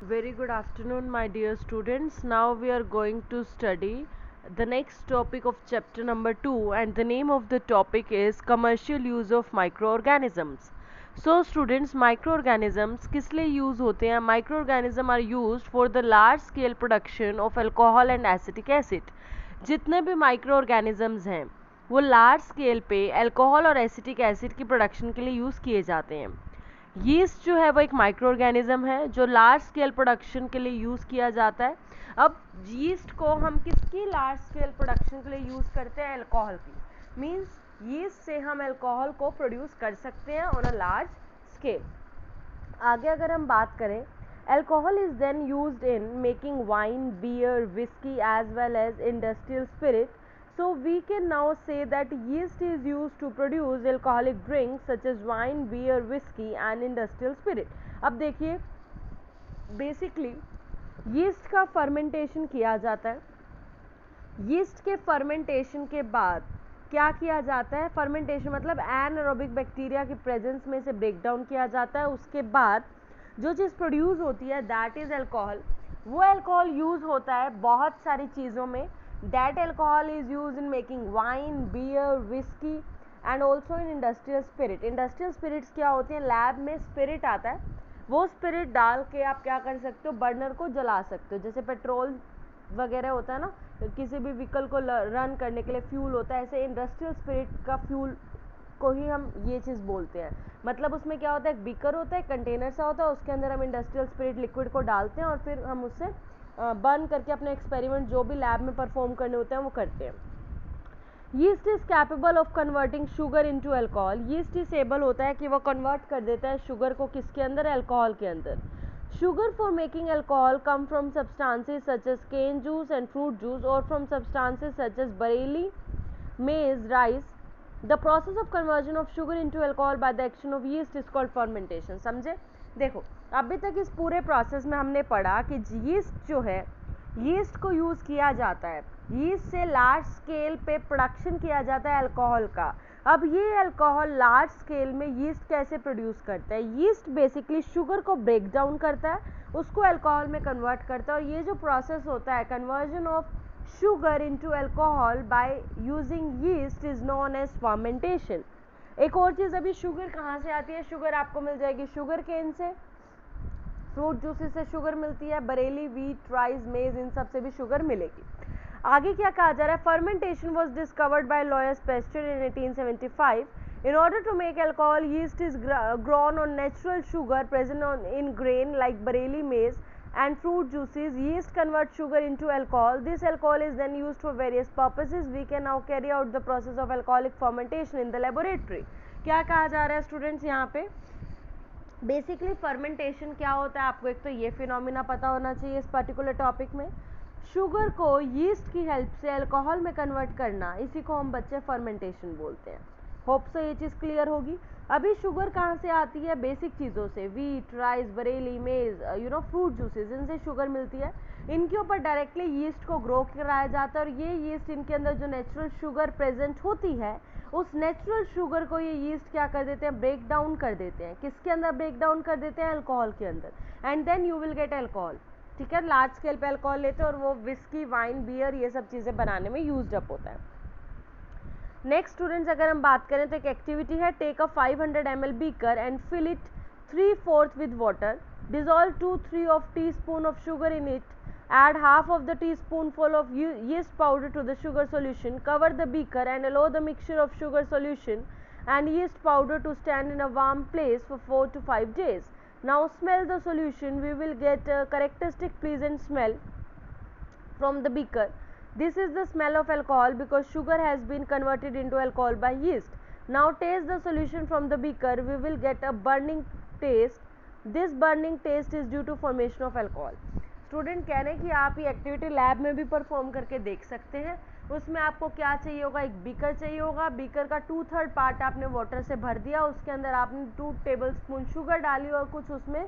Very good afternoon, my dear students. Now we are going to study the next topic of chapter number 2, and the name of the topic is commercial use of microorganisms. So students, microorganisms किस लिए use होते हैं? Microorganisms are used for the large scale production of alcohol and acetic acid. जितने भी microorganisms हैं वो large scale पे alcohol और एसिटिक एसिड की प्रोडक्शन के लिए यूज़ किए जाते हैं. यीस्ट जो है वो एक माइक्रो ऑर्गेनिज्म है जो लार्ज स्केल प्रोडक्शन के लिए यूज़ किया जाता है. अब यीस्ट को हम किसकी लार्ज स्केल प्रोडक्शन के लिए यूज़ करते हैं? अल्कोहल की. मींस यीस्ट से हम अल्कोहल को प्रोड्यूस कर सकते हैं ऑन अ लार्ज स्केल. आगे अगर हम बात करें, alcohol is then used in making wine, beer, whisky as well as industrial spirit. So we can now say that yeast is used to produce alcoholic drinks such as wine, beer, whiskey and industrial spirit. अब देखिए, basically yeast का fermentation किया जाता है. Yeast के fermentation के बाद क्या किया जाता है? फर्मेंटेशन मतलब एनारोबिक बैक्टीरिया की प्रेजेंस में से ब्रेक डाउन किया जाता है. उसके बाद जो चीज़ प्रोड्यूस होती है दैट इज़ अल्कोहल. वो अल्कोहल यूज़ होता है बहुत सारी चीज़ों में. That alcohol is used in making wine, beer, whiskey and also in industrial spirit. Industrial spirits क्या होते हैं? लैब में स्पिरिट आता है, वो स्पिरिट डाल के आप क्या कर सकते हो? बर्नर को जला सकते हो. जैसे पेट्रोल वगैरह होता है ना, किसी भी व्हीकल को रन करने के लिए फ्यूल होता है, ऐसे इंडस्ट्रियल स्पिरिट का फ्यूल को ही हम ये चीज़ बोलते हैं. मतलब उसमें क्या होता है? एक बीकर होता है, कंटेनर सा होता है, उसके अंदर हम इंडस्ट्रियल स्पिरिट लिक्विड को डालते हैं और फिर हम उससे बर्न करके अपने एक्सपेरिमेंट जो भी लैब में परफॉर्म करने होते हैं वो करते हैं. Yeast is capable of converting sugar into alcohol. Yeast is able होता है कि वो कन्वर्ट कर देता है शुगर को किसके अंदर? अल्कोहल के अंदर. Sugar for making alcohol come from substances such as cane juice and fruit juice और from substances such as barley, maize, rice. The process of conversion of sugar into alcohol by the action of yeast is called fermentation. समझे? देखो, अभी तक इस पूरे process में हमने पढ़ा कि यीस्ट जो है, यीस्ट को यूज़ किया जाता है. यीस्ट से लार्ज स्केल पे प्रोडक्शन किया जाता है अल्कोहल का. अब ये अल्कोहल लार्ज स्केल में यीस्ट कैसे प्रोड्यूस करता है? यीस्ट बेसिकली शुगर को ब्रेक डाउन करता है, उसको अल्कोहल में कन्वर्ट करता है. और ये जो प्रोसेस होता है conversion of sugar into alcohol by using yeast is known as fermentation. एक और चीज़, अभी शुगर कहाँ से आती है? शुगर आपको मिल जाएगी शुगर केन से, फ्रूट जूसेस से शुगर मिलती है, बरेली, वीट, राइस, मेज, इन सब से भी शुगर मिलेगी. आगे क्या कहा जा रहा है? Fermentation was discovered by Louis Pasteur in 1875. In order to make alcohol, yeast is grown on natural sugar present in grain like barley, maize and fruit juices. Yeast converts sugar into alcohol. This alcohol is then used for various purposes. We can now carry out the process of alcoholic fermentation in the laboratory. क्या कहा जा रहा है students यहाँ पे? Basically fermentation क्या होता है, आपको एक तो ये फिनोमिना पता होना चाहिए इस पर्टिकुलर टॉपिक में. शुगर को यीस्ट की हेल्प से अल्कोहल में कन्वर्ट करना, इसी को हम बच्चे फर्मेंटेशन बोलते हैं. होप सो ये चीज़ क्लियर होगी. अभी शुगर कहाँ से आती है? बेसिक चीज़ों से, वीट, राइस, बरेली, मेज, फ्रूट जूसेस, इनसे शुगर मिलती है. इनके ऊपर डायरेक्टली यीस्ट को ग्रो कराया जाता है और ये यीस्ट इनके अंदर जो नेचुरल शुगर प्रेजेंट होती है उस नेचुरल शुगर को ये यीस्ट क्या कर देते हैं? ब्रेक डाउन कर देते हैं. किसके अंदर ब्रेक डाउन कर देते हैं? अल्कोहल के अंदर. And then you will get alcohol. ठीक है, लार्ज स्केल पे अल्कोहल लेते हैं और वो विस्की, वाइन, बियर, ये सब चीज़ें बनाने में यूज्ड अप होता है. नेक्स्ट स्टूडेंट्स, अगर हम बात करें तो एक एक्टिविटी है, take a 500 ml beaker and fill it 3/4 with water. Dissolve 2-3 of teaspoon of sugar in it. Add half of the teaspoonful of yeast powder to the sugar solution. Cover the beaker and allow the mixture of sugar solution and yeast powder to stand in a warm place for 4 to 5 days. Now smell the solution. We will get a characteristic pleasant smell from the beaker. This is the smell of alcohol because sugar has been converted into alcohol by yeast. Now taste the solution from the beaker. We will get a burning taste. This burning taste is due to formation of alcohol. Student कह रहे हैं कि आप ये activity lab में भी perform करके देख सकते हैं. उसमें आपको क्या चाहिए होगा? एक बीकर चाहिए होगा. बीकर का 2/3 पार्ट आपने वाटर से भर दिया, उसके अंदर आपने 2 टेबलस्पून शुगर डाली और कुछ उसमें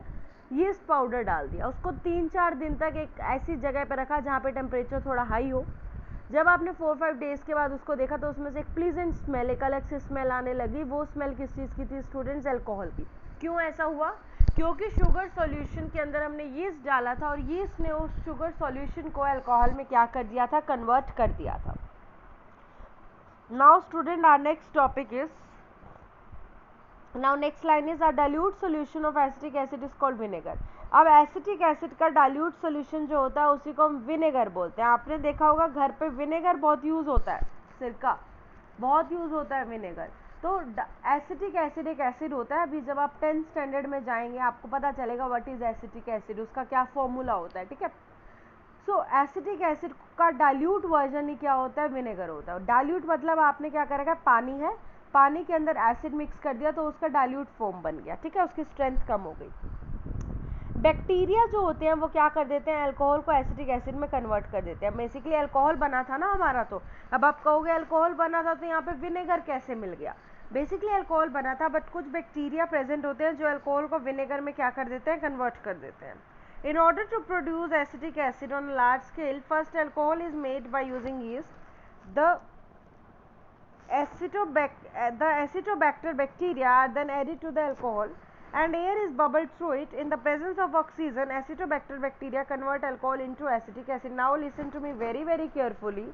यीस्ट पाउडर डाल दिया. उसको 3-4 दिन तक एक ऐसी जगह पर रखा जहाँ पे टेम्परेचर थोड़ा हाई हो. जब आपने 4-5 डेज़ के बाद उसको देखा तो उसमें से एक प्लीजेंट स्मेल, एक अलग से स्मेल आने लगी. वो स्मेल किस चीज़ की थी स्टूडेंट्स? अल्कोहल की. क्यों ऐसा हुआ? क्योंकि शुगर सॉल्यूशन के अंदर हमने यीस्ट डाला था और यीस्ट ने उस शुगर सॉल्यूशन को अल्कोहल में क्या कर दिया था, कन्वर्ट कर दिया था. Now student, our next topic is, now next line is a dilute solution of acetic acid is called vinegar. अब एसिटिक एसिड का डाइल्यूट सॉल्यूशन जो होता है उसी को हम विनेगर बोलते हैं. आपने देखा होगा घर पे विनेगर बहुत यूज होता है, सिरका बहुत यूज होता है विनेगर. तो एसिटिक एसिड एक एसिड होता है. अभी जब आप 10th स्टैंडर्ड में जाएंगे आपको पता चलेगा व्हाट इज एसिटिक एसिड, उसका क्या फॉर्मूला होता है. ठीक है. सो एसिटिक एसिड का डाइल्यूट वर्जन ही क्या होता है, विनेगर होता है. डाइल्यूट मतलब आपने क्या करेगा, पानी है, पानी के अंदर एसिड मिक्स कर दिया तो उसका डाइल्यूट फॉर्म बन गया. ठीक है, उसकी स्ट्रेंथ कम हो गई. बैक्टीरिया जो होते हैं वो क्या कर देते हैं, अल्कोहल को एसिटिक एसिड में कन्वर्ट कर देते हैं. बेसिकली अल्कोहल बना था ना हमारा, तो अब आप कहोगे अल्कोहल बना था तो यहाँ पे विनेगर कैसे मिल गया. बेसिकली अल्कोहल बना था बट कुछ बैक्टीरिया प्रेजेंट होते हैं जो अल्कोहल को विनेगर में क्या कर देते हैं, कन्वर्ट कर देते हैं. In order to produce acetic acid on a large scale, first alcohol is made by using yeast. The Acetobacter bacteria are then added to the alcohol and air is bubbled through it. In the presence of oxygen, Acetobacter bacteria convert alcohol into acetic acid. Now listen to me very carefully.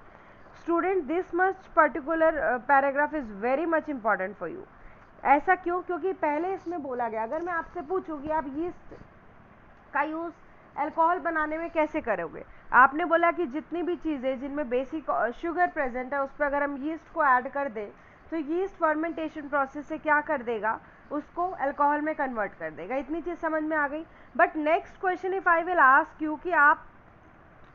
Student, this much particular paragraph is very much important for you. ऐसा क्यों, क्योंकि पहले इसमें बोला गया, अगर मैं आपसे पूछूं कि आप यीस्ट का यूज अल्कोहल बनाने में कैसे करोगे, आपने बोला कि जितनी भी चीज़ें जिनमें बेसिक शुगर प्रेजेंट है उस पर अगर हम यीस्ट को ऐड कर दें तो यीस्ट फर्मेंटेशन प्रोसेस से क्या कर देगा, उसको अल्कोहल में कन्वर्ट कर देगा. इतनी चीज़ समझ में आ गई. But next question if I will ask you कि आप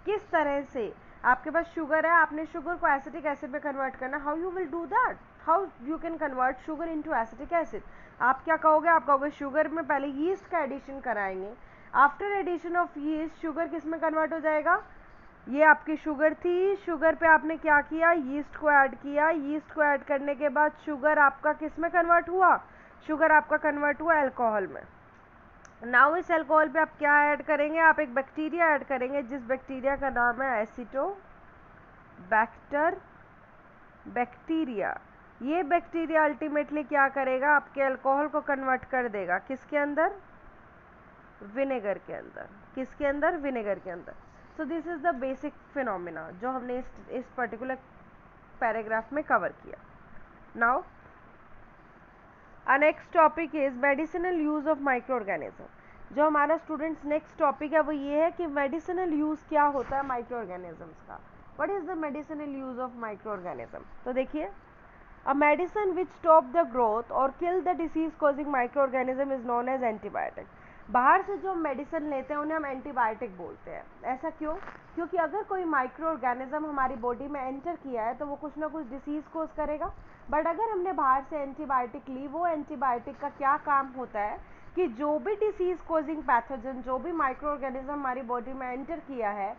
किस तरह से, आपके पास शुगर है, आपने शुगर को एसिटिक एसिड में कन्वर्ट करना, how you will do that, how you can convert sugar into acetic acid. आप क्या कहोगे, आप कहोगे शुगर में पहले यीस्ट का एडिशन कराएंगे, after addition of yeast sugar किस में कन्वर्ट हो जाएगा, ये आपकी शुगर थी, शुगर पे आपने क्या किया, यीस्ट को ऐड किया, यीस्ट को ऐड करने के बाद शुगर आपका किस में कन्वर्ट हुआ, शुगर आपका कन्वर्ट हुआ अल्कोहल में. नाउ इस अल्कोहल पे आप क्या ऐड करेंगे, आप एक बैक्टीरिया ऐड करेंगे जिस बैक्टीरिया का नाम है एसिटोबैक्टर बैक्टीरिया. ये बैक्टीरिया अल्टीमेटली क्या करेगा, आपके अल्कोहल को कन्वर्ट कर देगा किसके अंदर, विनेगर के अंदर. किसके अंदर, विनेगर के अंदर. So this is the basic phenomena जो हमने इस पर्टिकुलर पैराग्राफ में कवर किया. Now our next topic is medicinal use of microorganism. जो हमारा स्टूडेंट्स नेक्स्ट टॉपिक है वो ये है कि मेडिसिनल यूज क्या होता है माइक्रोऑर्गेनिजम्स का. What is the medicinal use of microorganism. तो देखिए, a medicine which stop the growth or kill the disease causing microorganism is known as antibiotic. बाहर से जो मेडिसिन लेते हैं उन्हें हम एंटीबायोटिक बोलते हैं. ऐसा क्यों, क्योंकि अगर कोई माइक्रो ऑर्गेनिज्म हमारी बॉडी में एंटर किया है तो वो कुछ ना कुछ डिसीज कोज करेगा. बट अगर हमने बाहर से एंटीबायोटिक ली, वो एंटीबायोटिक का क्या काम होता है कि जो भी डिसीज कोजिंग पैथोजन, जो भी माइक्रो ऑर्गेनिज्म हमारी बॉडी में एंटर किया है,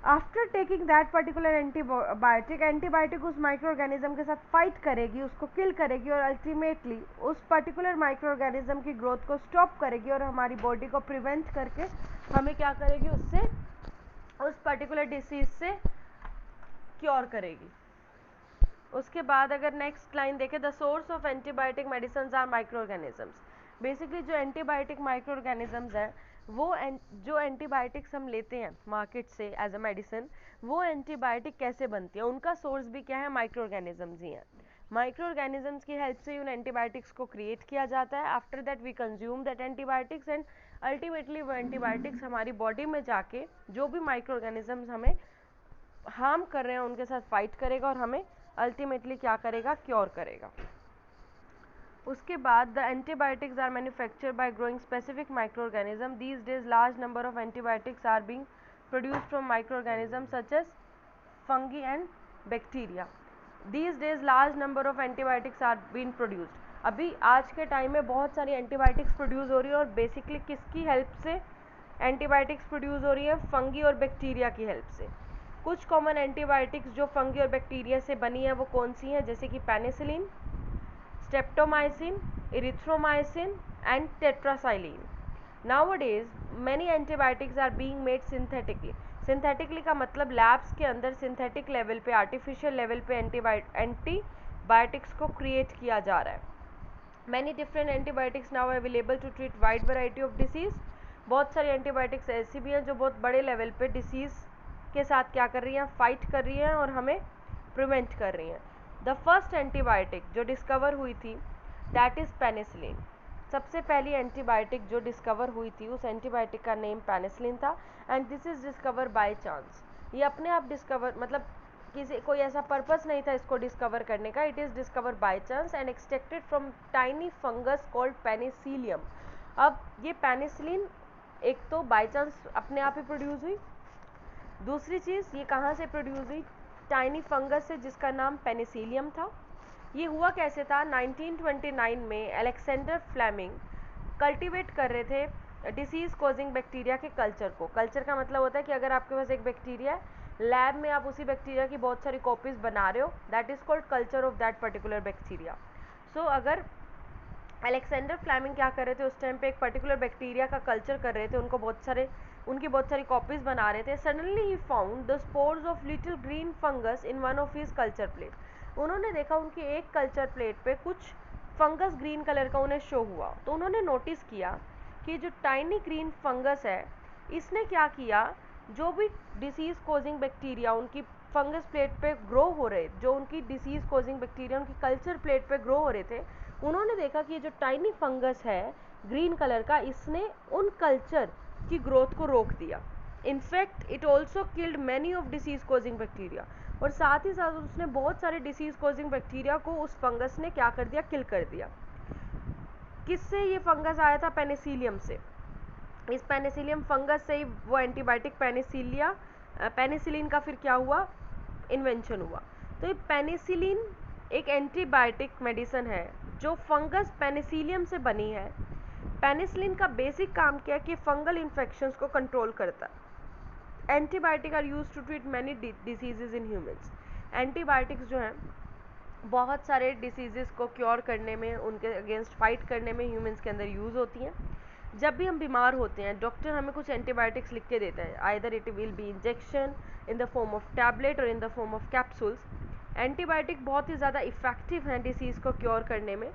after taking that particular antibiotic उस माइक्रो ऑर्गेनिज्म के साथ फाइट करेगी, उसको किल करेगी और अल्टीमेटली उस पर्टिकुलर माइक्रो ऑर्गेनिज्म की ग्रोथ को स्टॉप करेगी और हमारी बॉडी को प्रिवेंट करके हमें क्या करेगी, उससे, उस पर्टिकुलर डिसीज से क्योर करेगी. उसके बाद अगर नेक्स्ट लाइन देखें, the source of antibiotic medicine are micro organisms. Basically जो एंटीबायोटिक माइक्रो ऑर्गेनिजम्स हैं वो जो एंटीबायोटिक्स हम लेते हैं मार्केट से एज अ मेडिसिन, वो एंटीबायोटिक कैसे बनती है, उनका सोर्स भी क्या है, माइक्रो ऑर्गेनिजम्स ही हैं. माइक्रो ऑर्गेनिजम्स की हेल्प से उन एंटीबायोटिक्स को क्रिएट किया जाता है. After that we consume that antibiotics and ultimately वो एंटीबायोटिक्स हमारी बॉडी में जाके जो भी माइक्रो ऑर्गेनिजम्स हमें हार्म कर रहे हैं उनके साथ फाइट करेगा और हमें अल्टीमेटली क्या करेगा, क्योर करेगा. उसके बाद the antibiotics are manufactured by growing specific micro organism. These days large number of antibiotics are being produced from micro organism such as fungi and bacteria. These days large number of antibiotics are being produced. अभी आज के time में बहुत सारी antibiotics produce हो रही है और बेसिकली किसकी हेल्प से एंटीबायोटिक्स प्रोड्यूस हो रही है, फंगी और बैक्टीरिया की हेल्प से. कुछ कॉमन एंटीबायोटिक्स जो फंगी और बैक्टीरिया से बनी है वो कौन सी हैं, जैसे कि penicillin, streptomycin, erythromycin and tetracycline. Nowadays many antibiotics are being made synthetically. Synthetically का मतलब लैब्स के अंदर सिंथेटिक लेवल पे, आर्टिफिशियल लेवल पे एंटीबायोटिक्स को क्रिएट किया जा रहा है. Many different antibiotics now available to treat wide variety of diseases. बहुत सारी एंटीबायोटिक्स ऐसी भी हैं जो बहुत बड़े लेवल पे डिसीज़ के साथ क्या कर रही हैं, फाइट कर रही हैं और हमें प्रिवेंट कर रही हैं। द फर्स्ट एंटीबायोटिक जो डिस्कवर हुई थी दैट इज़ पेनिसिलिन। सबसे पहली एंटीबायोटिक जो डिस्कवर हुई थी उस एंटीबायोटिक का नेम पेनिसिलिन था and this is discover by chance. ये अपने आप डिस्कवर मतलब किसी कोई ऐसा पर्पस नहीं था इसको डिस्कवर करने का, it is discover by chance and extracted from tiny fungus called Penicillium. अब ये पेनिसिलिन एक तो बाय चांस अपने आप ही प्रोड्यूस हुई, दूसरी चीज़ ये कहाँ से प्रोड्यूस हुई, टाइनी फंगस से जिसका नाम पेनिसिलियम था। ये हुआ कैसे था, 1929 में अलेक्जेंडर फ्लेमिंग कल्टीवेट कर रहे थे डिसीज़ कॉजिंग बैक्टीरिया के कल्चर को। कल्चर का मतलब होता है कि अगर आपके पास एक बैक्टीरिया है, लैब में आप उसी बैक्टीरिया की बहुत सारी कॉपीज़ बना रहे हो, that is called culture of that particular bacteria. So अगर अलेक्जेंडर फ्लेमिंग क्या कर रहे थे उस टाइम पे, एक पर्टिकुलर बैक्टीरिया का कल्चर कर रहे थे, उनकी बहुत सारी कॉपीज़ बना रहे थे। Suddenly he found the spores of little green fungus in one of his culture plate. उन्होंने देखा उनकी एक कल्चर प्लेट पे कुछ फंगस ग्रीन कलर का उन्हें शो हुआ, तो उन्होंने नोटिस किया कि जो टाइनी ग्रीन फंगस है इसने क्या किया, जो भी डिसीज़ कॉजिंग बैक्टीरिया उनकी फंगस प्लेट पे ग्रो हो रहे, जो उनकी डिसीज़ कॉजिंग बैक्टीरिया उनकी कल्चर प्लेट पे ग्रो हो रहे थे, उन्होंने देखा कि ये जो टाइनी फंगस है ग्रीन कलर का, इसने उन कल्चर की ग्रोथ को रोक दिया। In fact it also killed many of disease causing bacteria, और साथ ही साथ उसने बहुत सारे डिसीज़ कॉजिंग बैक्टीरिया को उस फंगस ने क्या कर दिया, किल कर दिया। किससे ये फंगस आया था, पेनिसिलियम से। इस पेनिसिलियम फंगस से ही वो एंटीबायोटिक पेनिसिलिन का फिर क्या हुआ, इन्वेंशन हुआ। तो ये पेनिसिलिन एक एंटीबायोटिक मेडिसिन है जो फंगस पेनिसिलियम से बनी है। पेनिसिलिन का बेसिक काम क्या है कि फंगल इन्फेक्शंस को कंट्रोल करता है। Antibiotic are use to treat many diseases in humans. Antibiotics जो हैं बहुत सारे डिसीजेस को क्योर करने में, उनके अगेंस्ट फाइट करने में ह्यूमंस के अंदर यूज़ होती हैं। जब भी हम बीमार होते हैं डॉक्टर हमें कुछ एंटीबायोटिक्स लिख के देता है, either it will be injection in the form of tablet or in the form of capsules. Antibiotic बहुत ही ज़्यादा इफ़ेक्टिव हैं डिसीज़ को क्योर करने में,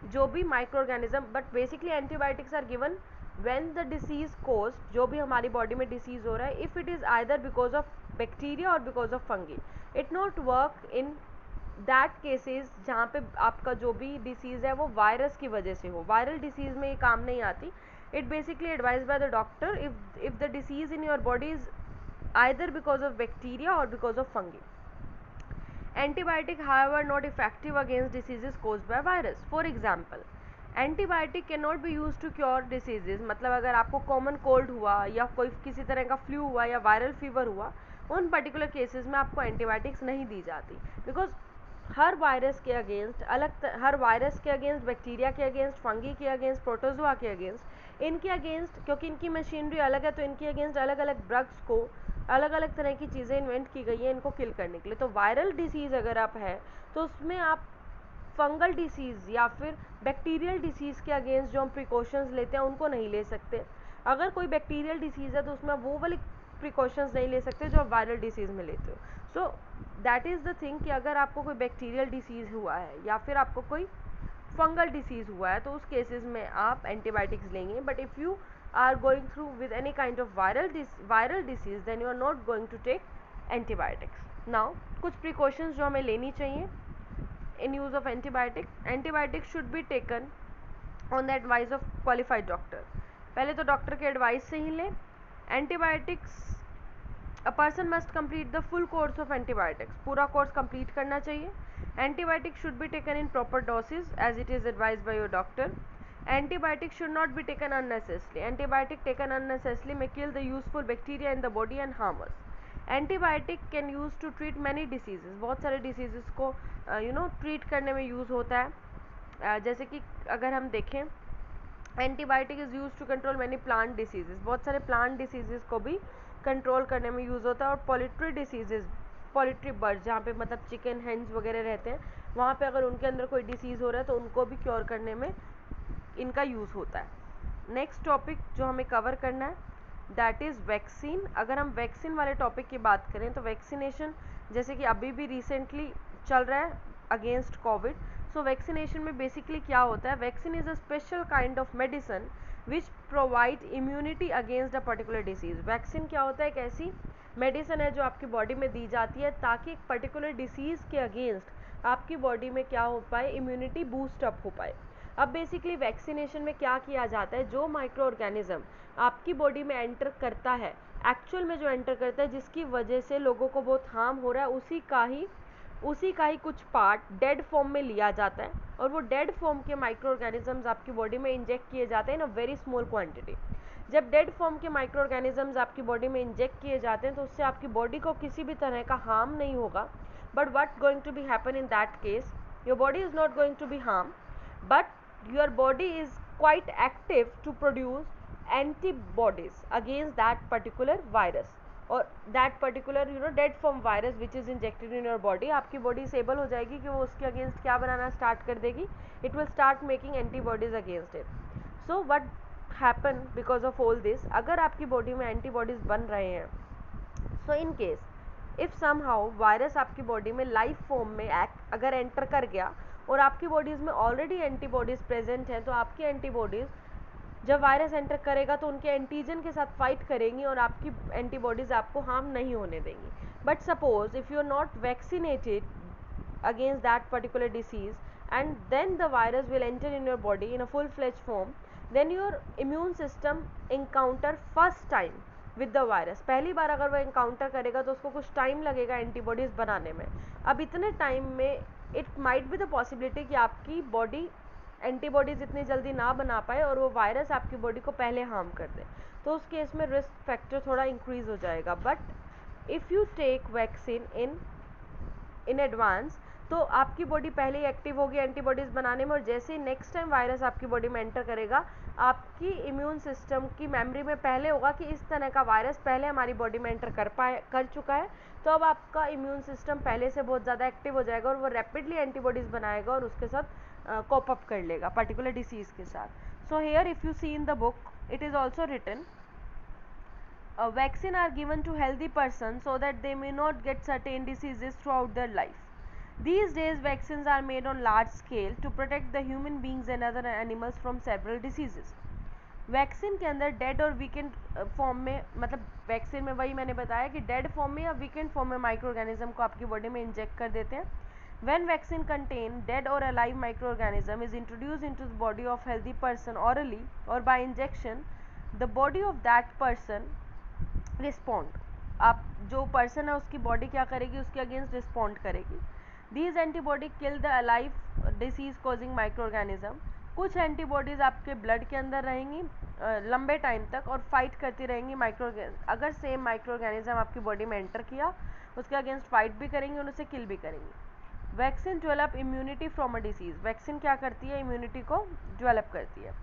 जो भी micro organism, but basically antibiotics are given when the disease cause, जो भी हमारी बॉडी में डिसीज़ हो रहा है, if it is either because of bacteria or because of fungi. It not work in that cases जहाँ पे आपका जो भी डिसीज़ है वो वायरस की वजह से हो। वायरल डिसीज़ में ये काम नहीं आती। It basically advise by the doctor if the disease in your body is either because of bacteria or because of fungi. Antibiotic however not effective against diseases caused by virus. For example, antibiotic cannot be used to cure diseases. मतलब अगर आपको common cold हुआ या कोई किसी तरह का flu हुआ या वायरल फीवर हुआ, उन पर्टिकुलर केसेस में आपको एंटीबायोटिक्स नहीं दी जाती, बिकॉज हर वायरस के अगेंस्ट हर वायरस के अगेंस्ट, बैक्टीरिया के अगेंस्ट, फंगी के अगेंस्ट, प्रोटोजोआ के अगेंस्ट, इनके अगेंस्ट, क्योंकि इनकी मशीनरी अलग है तो इनके अगेंस्ट अलग अलग ड्रग्स को, अलग अलग तरह की चीज़ें इन्वेंट की गई हैं इनको किल करने के लिए। तो वायरल डिसीज़ अगर आप है तो उसमें आप फंगल डिसीज़ या फिर बैक्टीरियल डिसीज़ के अगेंस्ट जो हम प्रिकॉशंस लेते हैं उनको नहीं ले सकते। अगर कोई बैक्टीरियल डिसीज़ है तो उसमें वो वाले प्रिकॉशंस नहीं ले सकते जो आप वायरल डिसीज़ में लेते हो। So that is the thing कि अगर आपको कोई बैक्टीरियल डिसीज़ हुआ है या फिर आपको कोई फंगल डिसीज़ हुआ है तो उस केसेस में आप एंटीबायोटिक्स लेंगे, but if you are going through with any kind of viral disease then you are not going to take antibiotics. Now कुछ precautions जो हमें लेनी चाहिए in use of antibiotics should be taken on the advice of qualified doctor. पहले तो doctor के advice से ही लें। Antibiotics a person must complete the full course of antibiotics, पूरा कोर्स कंप्लीट करना चाहिए। Antibiotics should be taken in proper doses as it is advised by your doctor. Antibiotics should not be taken unnecessarily. Antibiotic taken unnecessarily may kill the useful bacteria in the body and harm us. Antibiotic can use to treat many diseases. बहुत सारे diseases को treat करने में use होता है। जैसे कि अगर हम देखें, antibiotic is use to control many plant diseases, बहुत सारे प्लांट डिसीजेज को भी कंट्रोल करने में यूज़ होता है। और पोल्ट्री डिसीजेज, पोल्ट्री बर्ड जहाँ पे मतलब चिकन, हेंस वगैरह रहते हैं, वहाँ पे अगर उनके अंदर कोई डिसीज़ हो रहा है तो उनको भी क्योर करने में इनका यूज़ होता है। नेक्स्ट टॉपिक जो हमें कवर करना है दैट इज़ वैक्सीन। अगर हम वैक्सीन वाले टॉपिक की बात करें तो वैक्सीनेशन जैसे कि अभी भी रिसेंटली चल रहा है अगेंस्ट कोविड, सो वैक्सीनेशन में बेसिकली क्या होता है, vaccine is a special kind of medicine which provide immunity against a particular disease. Vaccine क्या होता है, एक ऐसी मेडिसिन है जो आपकी बॉडी में दी जाती है ताकि एक पर्टिकुलर डिसीज़ के अगेंस्ट आपकी बॉडी में क्या हो पाए, इम्यूनिटी बूस्ट अप हो पाए। अब बेसिकली वैक्सीनेशन में क्या किया जाता है, जो माइक्रो ऑर्गेनिज्म आपकी बॉडी में एंटर करता है, एक्चुअल में जो एंटर करता है जिसकी वजह से लोगों को बहुत हार्म हो रहा है, उसी का ही कुछ पार्ट डेड फॉर्म में लिया जाता है और वो डेड फॉर्म के माइक्रो ऑर्गेनिजम्स आपकी बॉडी में इंजेक्ट किए जाते हैं इन अ वेरी स्मॉल क्वांटिटी। जब डेड फॉर्म के माइक्रो ऑर्गेनिजम्स आपकी बॉडी में इंजेक्ट किए जाते हैं तो उससे आपकी बॉडी को किसी भी तरह का हार्म नहीं होगा, but what going to be happen in that case, your body is not going to be harm, but your body is quite active to produce antibodies against that particular virus or that particular dead form virus which is injected in your body। आपकी body able हो जाएगी कि वो उसके against क्या बनाना start कर देगी, it will start making antibodies against it। so what happen because of all this, अगर आपकी बॉडी में antibodies बन रहे हैं, so in case if somehow virus आपकी बॉडी में लाइफ फॉर्म में अगर एंटर कर गया और आपकी बॉडीज में ऑलरेडी एंटीबॉडीज प्रेजेंट हैं, तो आपकी एंटीबॉडीज जब वायरस एंटर करेगा तो उनके एंटीजन के साथ फाइट करेंगी और आपकी एंटीबॉडीज आपको हार्म नहीं होने देंगी। But suppose if you are not vaccinated against that particular disease and then the virus will enter in your body in a full fledge form, then your immune system encounter first time with the virus. पहली बार अगर वो encounter करेगा तो उसको कुछ time लगेगा antibodies बनाने में। अब इतने टाइम में it might be the possibility कि आपकी बॉडी एंटीबॉडीज इतनी जल्दी ना बना पाए और वो वायरस आपकी बॉडी को पहले हार्म कर दे, तो उस केस में रिस्क फैक्टर थोड़ा इंक्रीज हो जाएगा। But if you take vaccine in advance, तो आपकी बॉडी पहले ही एक्टिव होगी एंटीबॉडीज़ बनाने में, और जैसे ही नेक्स्ट टाइम वायरस आपकी बॉडी में एंटर करेगा, आपकी इम्यून सिस्टम की मेमोरी में पहले होगा कि इस तरह का वायरस पहले हमारी बॉडी में एंटर कर चुका है, तो अब आपका इम्यून सिस्टम पहले से बहुत ज़्यादा एक्टिव हो जाएगा और वो रैपिडली एंटीबॉडीज़ बनाएगा और उसके साथ कॉप अप कर लेगा पर्टिकुलर डिसीज़ के साथ। So here if you see in the book, it is also written vaccine are given to healthy persons so that they may not get certain diseases throughout their life. These days vaccines are made on large scale to protect the human beings and other animals from several diseases. Vaccine के अंदर dead और weekend form में, मतलब vaccine में वही मैंने बताया कि डेड फॉर्म में या वीकेंड फॉर्म में माइक्रो ऑर्गेनिज्म को आपकी बॉडी में इंजेक्ट कर देते हैं। When vaccine contain dead or alive microorganism is introduced into the body of healthy person orally or by injection, the body of that person respond। आप जो person है उसकी बॉडी क्या करेगी, उसके अगेंस्ट रिस्पॉन्ड करेगी। These antibody kill the alive disease causing micro organism. कुछ antibodies आपके ब्लड के अंदर रहेंगी लंबे टाइम तक और फाइट करती रहेंगी अगर सेम माइक्रो ऑर्गेनिज्म आपकी बॉडी में एंटर किया, उसके अगेंस्ट फाइट भी करेंगी और उसे किल भी करेंगी। Vaccine develop immunity from a disease. Vaccine क्या करती है, इम्यूनिटी को डेवलप करती है।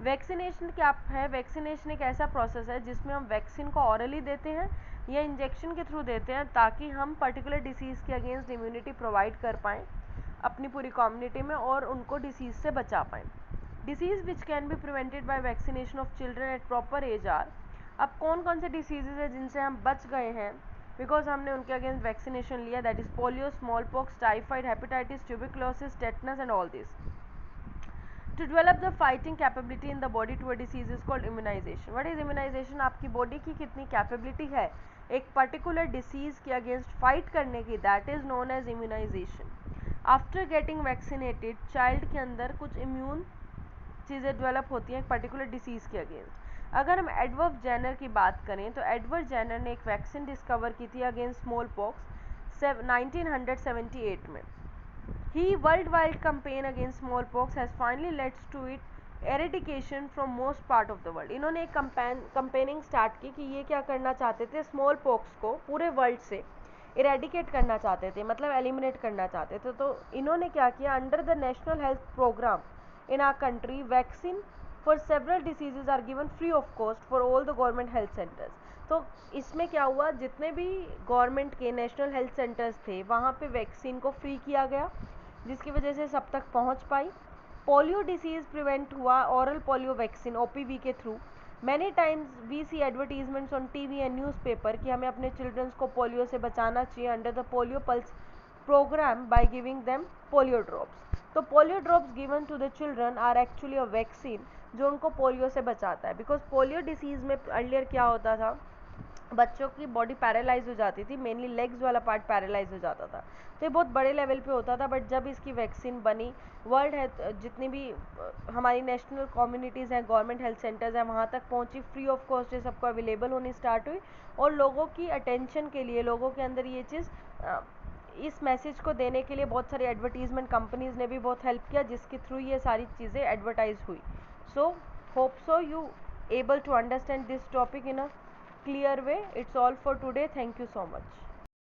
वैक्सीनेशन क्या है, वैक्सीनेशन एक ऐसा प्रोसेस है जिसमें हम वैक्सीन को ऑरली देते हैं या इंजेक्शन के थ्रू देते हैं ताकि हम पर्टिकुलर डिसीज़ के अगेंस्ट इम्यूनिटी प्रोवाइड कर पाएँ अपनी पूरी कम्युनिटी में और उनको डिसीज़ से बचा पाएँ। Disease which can be prevented by vaccination of children at proper age are. अब कौन कौन से डिसीजेज है जिनसे हम बच गए हैं बिकॉज हमने उनके अगेंस्ट वैक्सीनेशन लिया, that is polio, small pox, typhoid, hepatitis, tuberculosis, tetanus and all this. To develop the fighting capability in the body to a disease is called immunization. What is immunization? आपकी body की कितनी capability है एक particular disease के against fight करने की, that is known as immunization. After getting vaccinated, child के अंदर कुछ इम्यून चीज़ें डेवलप होती हैं एक पर्टिकुलर डिसीज़ के अगेंस्ट। अगर हम एडवर्ड जेनर की बात करें तो एडवर्ड जेनर ने एक वैक्सीन डिस्कवर की थी अगेंस्ट स्मॉल पॉक्स 1978 में। He worldwide campaign against smallpox has finally led to its eradication from most part of the world। इन्होंने एक कैंपेनिंग स्टार्ट की कि ये क्या करना चाहते थे, स्मॉल पॉक्स को पूरे वर्ल्ड से इरेडिकेट करना चाहते थे, मतलब एलिमिनेट करना चाहते थे। तो इन्होंने क्या किया, under the national health program in our country vaccine for several diseases are given free of cost for all the government health centres. तो इसमें क्या हुआ, जितने भी गवर्नमेंट के नेशनल हेल्थ सेंटर्स थे वहाँ पे वैक्सीन को फ्री किया गया जिसकी वजह से सब तक पहुंच पाई। पोलियो डिसीज़ प्रिवेंट हुआ ओरल पोलियो वैक्सीन ओपीवी के through. Many times we see advertisements on TV and newspaper कि हमें अपने चिल्ड्रंस को पोलियो से बचाना चाहिए under the polio pulse programme by giving them polio drops. तो polio drops given to the children are actually a vaccine जो उनको पोलियो से बचाता है। बिकॉज पोलियो डिसीज़ में अर्लियर क्या होता था, बच्चों की बॉडी पैरालाइज हो जाती थी, मेनली लेग्स वाला पार्ट पैरालाइज हो जाता था, तो ये बहुत बड़े लेवल पे होता था। बट जब इसकी वैक्सीन बनी, वर्ल्ड हेल्थ जितनी भी हमारी नेशनल कम्युनिटीज़ हैं, गवर्नमेंट हेल्थ सेंटर्स हैं, वहाँ तक पहुँची, फ्री ऑफ कॉस्ट ये सबको अवेलेबल होनी स्टार्ट हुई, और लोगों की अटेंशन के लिए, लोगों के अंदर ये चीज़ इस मैसेज को देने के लिए बहुत सारी एडवर्टीजमेंट कंपनीज ने भी बहुत हेल्प किया, जिसके थ्रू ये सारी चीज़ें एडवर्टाइज हुई। So hope so you able to understand this topic in a clear way. It's all for today. Thank you so much.